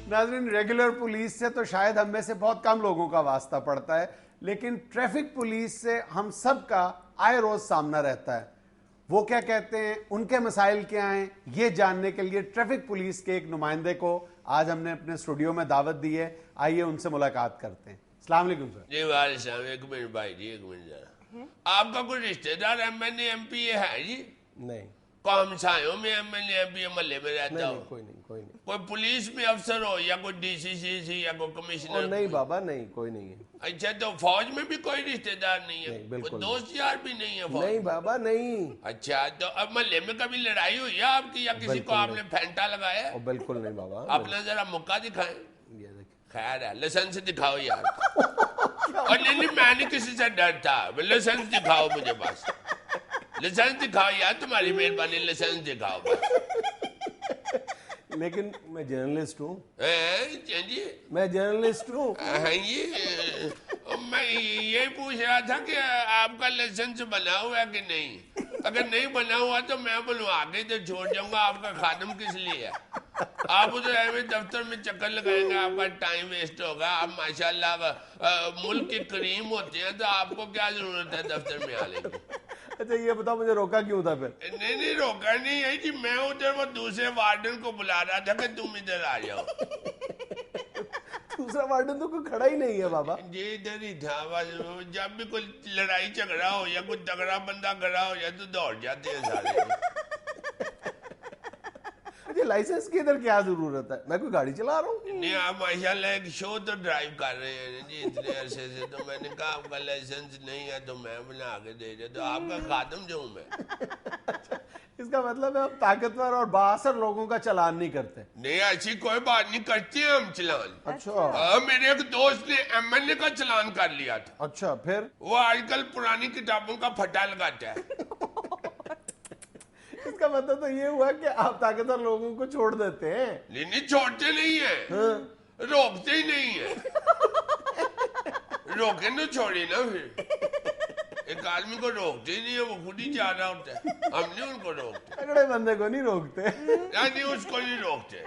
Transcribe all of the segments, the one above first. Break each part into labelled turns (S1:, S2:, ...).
S1: ناظرین regular police سے تو شاید ہم میں سے بہت کم لوگوں کا واسطہ پڑتا ہے، لیکن ٹریفک پولیس سے ہم سب کا آئے روز سامنا رہتا ہے. وہ کیا کہتے ہیں، ان کے مسائل کیا ہیں، یہ جاننے کے لیے ٹریفک پولیس کے ایک نمائندے کو آج ہم نے اپنے اسٹوڈیو میں دعوت دی ہے. آئیے ان سے ملاقات کرتے ہیں. السلام علیکم سر.
S2: جی وعلیکم السلام. ایک منٹ بھائی جی، ایک منٹ ذرا. آپ کا کوئی رشتے دار M N A M P A ہے جی؟
S3: نہیں.
S2: قوم سایوں میں M N A M P A محلے میں رہتا ہو؟
S3: کوئی نہیں، کوئی نہیں.
S2: کوئی پولیس میں افسر ہو یا کوئی ڈی سی سی یا کوئی کمشنر؟
S3: نہیں بابا، نہیں، کوئی نہیں ہے.
S2: اچھا، تو فوج میں بھی کوئی رشتے دار نہیں ہے؟
S3: بالکل
S2: دوست یار بھی نہیں ہے فوج؟
S3: نہیں بابا، نہیں.
S2: اچھا، تو اب محلے میں کبھی لڑائی ہوئی ہے آپ کی، یا کسی کو آپ نے پھینٹا لگایا ہے؟
S3: بالکل نہیں بابا.
S2: اپنا ذرا موقع دکھائیں.
S3: یہ دیکھیں.
S2: خیر ہے، لائسنس دکھاؤ یار. اور نہیں، میں نہیں کسی سے ڈرتا، لائسنس دکھاؤ مجھے بس. لائسنس دکھاؤ یار، تمہاری مہربانی، لائسنس دکھاؤ بس.
S3: لیکن میں جرنلسٹ ہوں.
S2: جی
S3: میں جرنلسٹ ہوں.
S2: میں یہ پوچھ رہا تھا کہ آپ کا لائسنس بنا ہوا ہے کہ نہیں؟ اگر نہیں بنا ہوا تو میں بلوا کے تو چھوڑ جاؤں گا. آپ کا خادم کس لیے ہے؟ آپ ادھر ایویں دفتر میں چکر لگائیں گے، آپ کا ٹائم ویسٹ ہوگا. آپ ماشاءاللہ ملک کے کریم ہوتے ہیں، تو آپ کو کیا ضرورت ہے دفتر میں آنے کی؟
S3: اچھا یہ بتاؤ مجھے روکا کیوں تھا پھر؟
S2: نہیں روکا نہیں ہے جی، میں ادھر وہ دوسرے وارڈن کو بلا رہا تھا کہ تم ادھر آ جاؤ.
S3: دوسرا وارڈن تو کوئی کھڑا ہی نہیں ہے بابا.
S2: جی ادھر ہی تھا. جب بھی کوئی لڑائی جھگڑا ہو یا کوئی تگڑا بندہ کھڑا ہو یا تو دوڑ جاتے ہیں سارے.
S3: مجھے لائسنس کی ادھر کیا ضرورت ہے؟ میں کوئی گاڑی چلا رہا ہوں.
S2: نہیں، آپ ماشاءاللہ ایک شو تو ڈرائیو کر رہے ہیں جی اتنے عرصے سے. تو میں نے کہا آپ کا لائسنس نہیں ہے تو میں بنا کے دے دیا. تو آپ کا خادم جو ہوں میں.
S3: اس کا مطلب ہے آپ طاقتور اور بااثر لوگوں کا چلان نہیں کرتے؟
S2: نہیں، ایسی کوئی بات نہیں کرتے ہیں ہم چلان.
S3: اچھا.
S2: میرے ایک دوست نے ایم ایل اے کا چلان کر لیا تھا.
S3: اچھا پھر؟
S2: وہ آج کل پرانی کتابوں کا پھٹا لگاتا ہے.
S3: اس کا مطلب تو یہ ہوا کہ آپ طاقتور لوگوں کو چھوڑ دیتے ہیں؟
S2: نہیں چھوڑتے نہیں ہیں، روکتے ہی نہیں ہیں. روکیں تو چھوڑی نا. پھر ایک آدمی کو روکتے ہی نہیں ہے، وہ خود ہی جا رہا ہوتا ہے. ہم نہیں ان کو روکتے.
S3: تگڑے بندے کو نہیں روکتے؟
S2: نہیں، اس کو نہیں روکتے.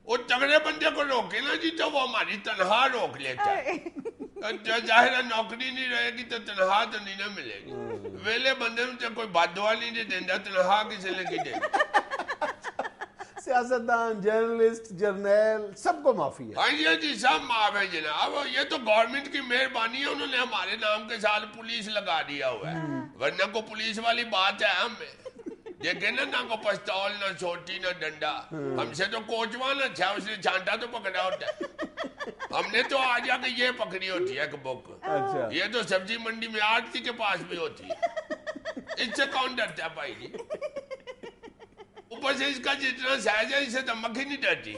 S2: وہ تگڑے بندے کو روکے نا جی تو وہ ہماری تنہا روک لیتا ہے. ظاہر ہے نوکری نہیں رہے گی تو تنہا تو نہیں نہ ملے گی. ویلے بندے میں کوئی بد دعا نہیں دینا، تنہا کسی لے کے دے گا.
S3: سیاستدان، جرنلسٹ، جرنیل سب کو معافی ہے.
S2: ہاں جی سب معاف ہے جناب. یہ تو گورنمنٹ کی مہربانی ہے، انہوں نے ہمارے نام کے ساتھ پولیس لگا دیا ہوا ہے. ورنہ کو پولیس والی بات ہے ہم میں. دیکھیں نا، نہ کو پستول، نہ چھوٹی، نہ ڈنڈا. ہم سے تو کوچوان اچھا، اس نے چھانٹا تو پکڑا ہوتا ہے. ہم نے تو آ جا کے یہ پکڑی ہوتی ہے ایک بک. یہ تو سبزی منڈی میں آڑتی کے پاس بھی ہوتی ہے. اس سے کون ڈرتا ہے بھائی جی؟ اوپر سے اس کا جتنا سائز ہے، اسے تو مکھی نہیں ڈرتی.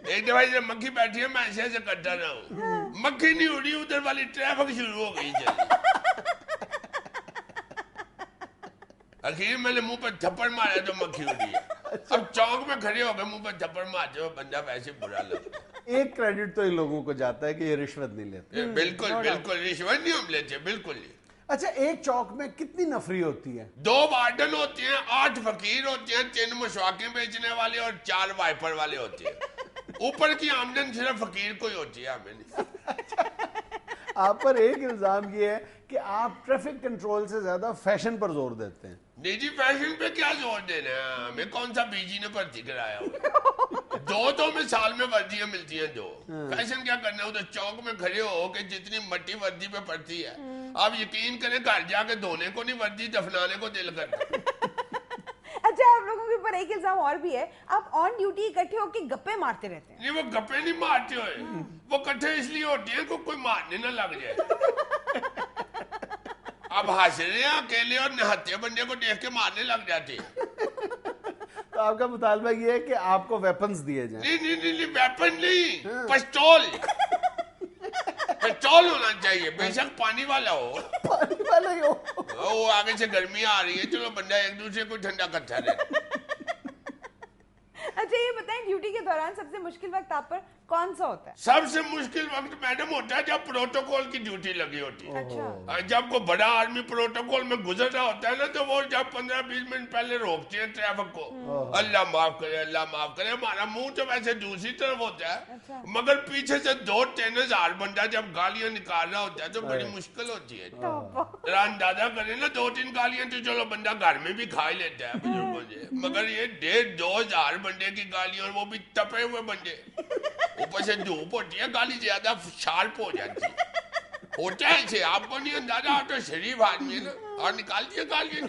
S2: ایک دفعہ ادھر مکھی بیٹھی ہے، میں ایسے کرتا رہا ہوں، مکھی نہیں اڑی، ادھر والی ٹریفک شروع ہو گئی. اخیر میں نے منہ پہ تھپڑ مارا تو مکھی اڑی ہے. اب چوک میں کھڑے ہو گئے، منہ پہ تھپڑ مارتے ہوئے بندہ ویسے برا لگتا ہے.
S3: ایک کریڈٹ تو ان لوگوں کو جاتا ہے کہ یہ رشوت نہیں لیتے.
S2: بالکل رشوت نہیں ہم لیتے، بالکل نہیں.
S3: اچھا ایک چوک میں کتنی نفری ہوتی ہے؟
S2: 2 وارڈن ہوتے ہیں، 8 فقیر ہوتے ہیں، 3 مسواکیں بیچنے والے اور 4 وائپر والے ہوتے ہیں. اوپر کی آمدن صرف فقیر کو ہی ہوتی ہے، ہمیں نہیں.
S3: آپ پر ایک الزام یہ ہے کہ آپ ٹریفک کنٹرول سے زیادہ فیشن پر زور دیتے ہیں.
S2: نہیں جی، فیشن پہ کیا زور دینا ہے؟ ہمیں کون سا بی جی نے بھرتی کرایا ہوا؟ 2 میں سال میں وردیاں ملتی ہیں 2. فیشن کیا کرنا ہے؟ ادھر چوک میں کھڑے ہو کہ جتنی مٹی وردی پہ پڑتی ہے، آپ یقین کریں گھر جا کے دھونے کو نہیں، وردی دفنانے کو دل کرتا.
S4: اچھا آپ لوگوں کے اوپر ایک الزام اور بھی ہے، آپ آن ڈیوٹی اکٹھے ہو کے گپے مارتے رہتے ہیں.
S2: نہیں، وہ گپے نہیں مارتے ہوئے، وہ کٹھے اس لیے ہوتی ہیں کہ کوئی مارنے نہ لگ جائے. اب ہنس رہے ہیں اکیلے اور نہتے بندے کو دیکھ کے مارنے لگ جاتے ہیں.
S3: تو آپ کا مطالبہ یہ ہے کہ آپ کو ویپنز دیے جائیں؟
S2: نہیں ویپن نہیں، پسٹول. پسٹول ہونا چاہیے، بے شک پانی والا ہو.
S3: پانی والا ہی ہو.
S2: وہ آگے سے گرمی آ رہی ہے، چلو بندہ ایک دوسرے کو ٹھنڈا کرتا رہے.
S4: اچھا یہ بتائیں بتائیں ڈیوٹی کے دوران سب سے مشکل وقت آپ پر کون سا ہوتا ہے؟
S2: سب سے مشکل وقت میڈم ہوتا ہے جب پروٹوکول کی ڈیوٹی لگی ہوتی ہے.
S4: اچھا
S2: جب کوئی بڑا آدمی پروٹوکول میں گزر رہا ہوتا ہے نا تو وہ جب 15-20 منٹ پہلے روکتے ہیں ٹریفک کو, اللہ معاف کرے اللہ معاف کرے, ہمارا منہ تو ویسے دوسری طرف ہوتا ہے مگر پیچھے سے 2-3 ہزار بندہ جب گالیاں نکال رہا ہوتا ہے تو بڑی مشکل ہوتی ہے. ذرا اندازہ کریں نا 2-3 گالیاں تو چلو بندہ گھر میں بھی کھا ہی لیتا ہے بزرگوں سے, مگر یہ 1,500-2 ہزار بندے کی گالیاں اور وہ بھی تپے ہوئے بندے, اوپر سے دھوپ ہوتی ہے, گالی زیادہ شارپ ہو جاتی ہے. ہوتا ہے ایسے, آپ کو نہیں اندازہ, آپ تو شریف آدمی ہے نا, اور نکال دیے گالیاں.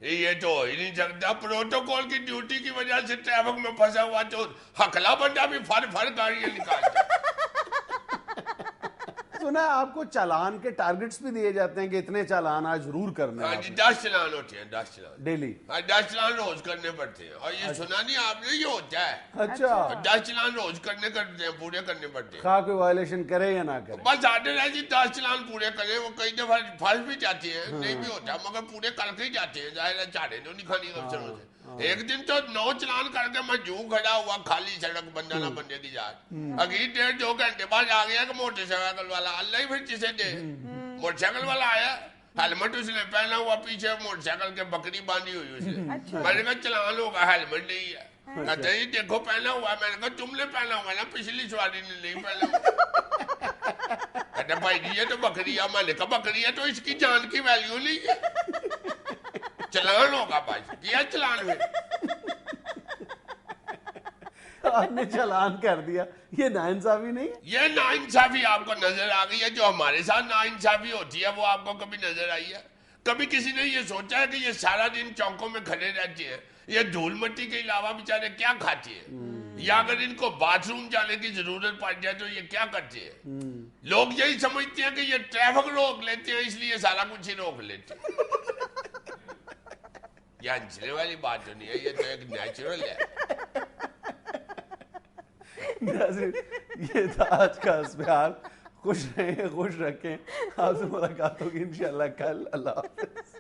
S2: یہ تو ہو ہی نہیں سکتا. پروٹوکول کی ڈیوٹی کی وجہ سے ٹریفک میں پھنسا ہوا تو ہکلا بندہ بھی فر گاڑیاں نکالتا ہے.
S1: سنا ہے آپ کو چالان کے ٹارگٹس بھی دیے جاتے ہیں کہ اتنے چالان آج ضرور کرنے
S2: ہاں
S1: ہیں
S2: جی 10 چلان ہوتے ہیں, 10 چلان
S1: ڈیلی.
S2: 10 چلان روز کرنے پڑتے ہیں. اور یہ سنا نہیں آپ نے, یہ ہوتا ہے
S1: اچھا
S2: 10 چلان روز کرنے ہیں, پورے کرنے پڑتے ہیں.
S1: خواہ کوئی وائلیشن کرے یا نہ کرے,
S2: بس آرڈر ہے جی 10 چلان پورے کریں. وہ کئی دفعہ پھنس بھی جاتے ہیں, نہیں بھی ہوتا, مگر پورے کر کے ہی جاتے ہیں. ظاہر ہے چاڑے تو نہیں کھانی افسروں سے. ایک دن تو 9 چلان کر کے میں جوں کھڑا ہوا خالی سڑک, بندہ نہ بندے کی جات. اگلی 1.5-2 گھنٹے بعد آ گیا کہ موٹر سائیکل والا, اللہ ہی پھر جسے دے. موٹر سائیکل والا آیا, ہیلمٹ اس نے پہنا ہوا, پیچھے موٹر سائیکل کے بکری باندھی ہوئی اس نے. میں نے کہا چلان ہوگا, ہیلمٹ نہیں ہے. کہتے ہیں دیکھو پہنا ہوا. میں نے کہا تم نے پہنا ہوا نا, پچھلی سواری نے نہیں پہنا ہوا. کہتے بھائی جی یہ تو بکری ہے. میں نے کہا بکری ہے تو اس کی جان کی ویلیو نہیں ہے, چلان ہوگا بھائی. کیا چلان میں
S1: آپ نے چالان کر دیا, یہ ناانصافی نہیں ہے؟
S2: یہ ناانصافی آپ کو نظر آ گئی ہے. جو ہمارے ساتھ ناانصافی ہوتی ہے وہ آپ کو کبھی نظر آئی ہے؟ کبھی کسی نے یہ سوچا ہے کہ یہ سارا دن چوکوں میں کھڑے رہتے ہیں, یہ دھول مٹی کے علاوہ بیچارے کیا کھاتے ہیں؟ یا اگر ان کو باتھ روم جانے کی ضرورت پڑ جائے تو یہ کیا کرتے ہیں؟ لوگ یہی سمجھتے ہیں کہ یہ ٹریفک روک لیتے ہیں اس لیے سارا کچھ ہی روک لیتے ہیں. یہ ہنسنے والی بات تو نہیں ہے, یہ تو ایک نیچرل ہے.
S1: یہ تھا آج کا اسبحال. خوش رہیں, خوش رکھیں. آپ سے ملاقات ہوگی انشاءاللہ کل. اللہ حافظ.